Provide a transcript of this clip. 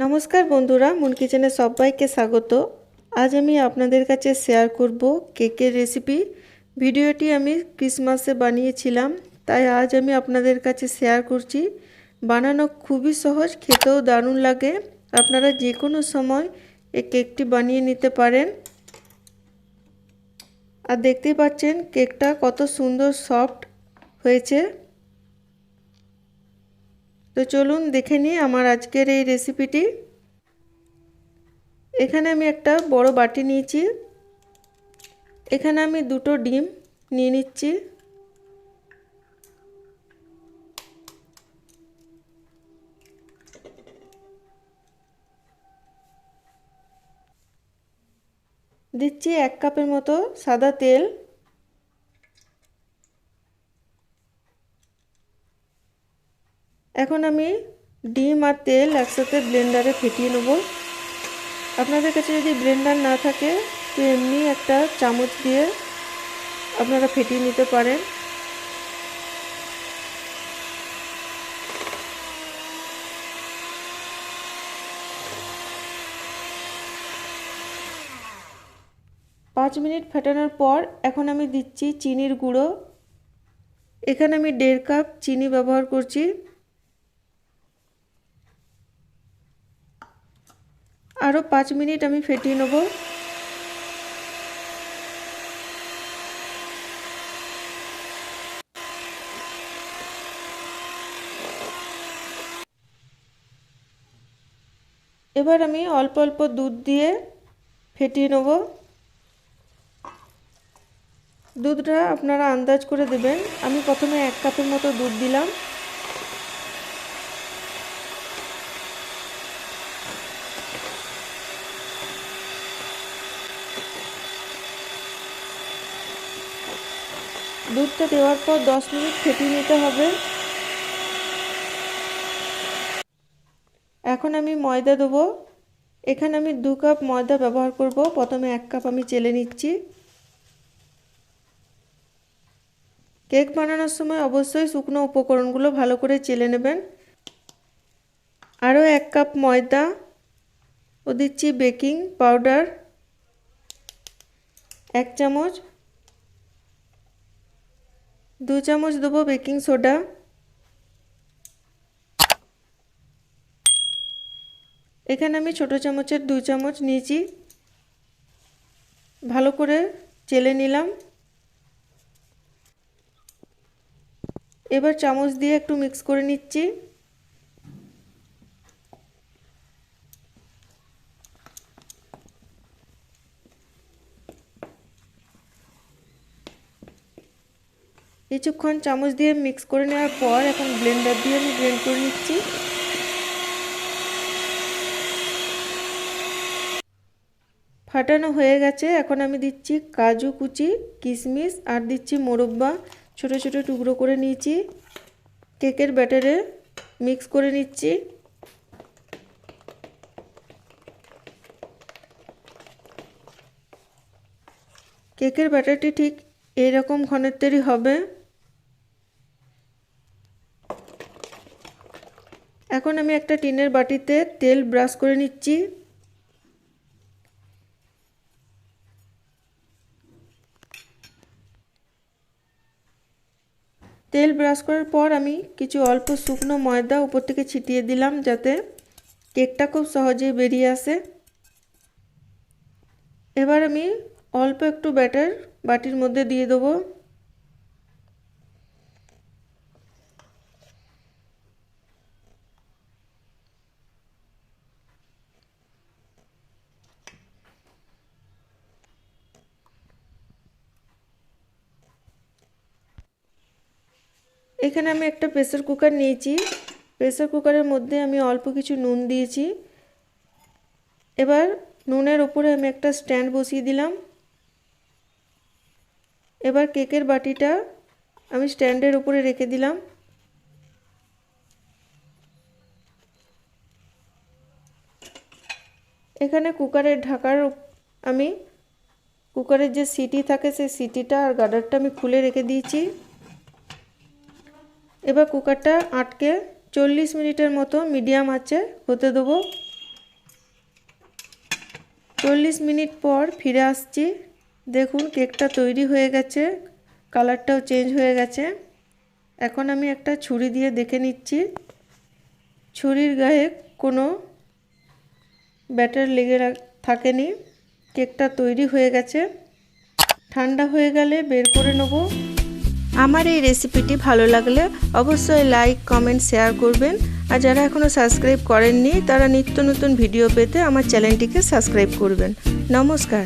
নমস্কার বন্ধুরা, মুন কিচেনে সবাইকে স্বাগত। আজ আমি আপনাদের কাছে শেয়ার করব কেকের রেসিপি। ভিডিওটি আমি ক্রিসমাসে বানিয়েছিলাম, তাই আজ আমি আপনাদের কাছে শেয়ার করছি। বানানো খুবই সহজ, খেতেও দারুণ লাগে। আপনারা যে কোনো সময় এই কেকটি বানিয়ে নিতে পারেন। আর দেখতেই পাচ্ছেন কেকটা কত সুন্দর সফট হয়েছে। তো চলুন দেখে নিই আমার আজকের এই রেসিপিটি। এখানে আমি একটা বড় বাটি নিয়েছি। এখানে আমি দুটো ডিম নিয়ে নিচ্ছি। দিচ্ছি 1 কাপের মতো সাদা তেল। এখন আমি ডিম আর তেল একসাথে ব্লেন্ডারে ফেটিয়ে নেব। আপনাদের কাছে যদি ব্লেন্ডার না থাকে তো এমনি একটা চামচ দিয়ে আপনারা ফেটিয়ে নিতে পারেন। পাঁচ মিনিট ফেটানোর পর এখন আমি দিচ্ছি চিনির গুঁড়ো। এখানে আমি 1.5 কাপ চিনি ব্যবহার করছি। আরও 5 মিনিট আমি ফেটিয়ে নেব। এবার আমি অল্প অল্প দুধ দিয়ে ফেটিয়ে নেব। দুধটা আপনারা আন্দাজ করে দেবেন। আমি প্রথমে 1 কাপের মতো দুধ দিলাম। দুধটা দেওয়ার পর 10 মিনিট ফেটিয়ে নিতে হবে। এখন আমি ময়দা দেবো। এখানে আমি 2 কাপ ময়দা ব্যবহার করব। প্রথমে 1 কাপ আমি চেলে নিচ্ছি। কেক বানানোর সময় অবশ্যই শুকনো উপকরণগুলো ভালো করে চেলে নেবেন। আরও 1 কাপ ময়দা ও দিচ্ছি বেকিং পাউডার 1 চামচ, 2 চামচ দেবো বেকিং সোডা, এখানে আমি ছোট চামচের 2 চামচ নিয়েছি। ভালো করে চেলে নিলাম। এবার চামচ দিয়ে একটু মিক্স করে নিচ্ছি। কিছুক্ষণ চামচ দিয়ে মিক্স করে নেওয়ার পর এখন ব্লেন্ডার দিয়ে আমি ব্লেন্ড করে নিচ্ছি। ফাটানো হয়ে গেছে। এখন আমি দিচ্ছি কাজু কুচি, কিশমিশ আর দিচ্ছি মোরব্বা ছোট ছোট টুকরো করে নিয়েছি। কেকের ব্যাটারে মিক্স করে নিচ্ছি। কেকের ব্যাটারটি ঠিক এইরকম ঘনত্বেরই হবে। এখন আমি একটা টিনের বাটিতে তেল ব্রাশ করে নিচ্ছি। তেল ব্রাশ করার পর আমি কিছু অল্প শুকনো ময়দা উপর থেকে ছিটিয়ে দিলাম, যাতে কেকটা খুব সহজেই বেরিয়ে আসে। এবার আমি অল্প একটু ব্যাটার বাটির মধ্যে দিয়ে দেবো। এখানে আমি একটা প্রেসার কুকার নিয়েছি। প্রেসার কুকারের মধ্যে আমি অল্প কিছু নুন দিয়েছি। এবার নুনের উপরে আমি একটা স্ট্যান্ড বসিয়ে দিলাম। এবার কেকের বাটিটা আমি স্ট্যান্ডের উপরে রেখে দিলাম। এখানে কুকারের ঢাকার আমি কুকারের যে সিটি থাকে সেই সিটিটা আর গার্ডারটা আমি খুলে রেখে দিয়েছি। এবার কুকারটা আটকে 40 মিনিটের মতো মিডিয়াম আঁচে হতে দেবো। 40 মিনিট পর ফিরে আসছি। দেখুন কেকটা তৈরি হয়ে গেছে, কালারটাও চেঞ্জ হয়ে গেছে। এখন আমি একটা ছুরি দিয়ে দেখে নিচ্ছি ছুরির গায়ে কোনো ব্যাটার লেগে থাকেনি। কেকটা তৈরি হয়ে গেছে। ঠান্ডা হয়ে গেলে বের করে নেব। আমার এই রেসিপিটি ভালো লাগলে অবশ্যই লাইক, কমেন্ট, শেয়ার করবেন। আর যারা এখনও সাবস্ক্রাইব করেননি তারা নিত্য নতুন ভিডিও পেতে আমার চ্যানেলটিকে সাবস্ক্রাইব করবেন। নমস্কার।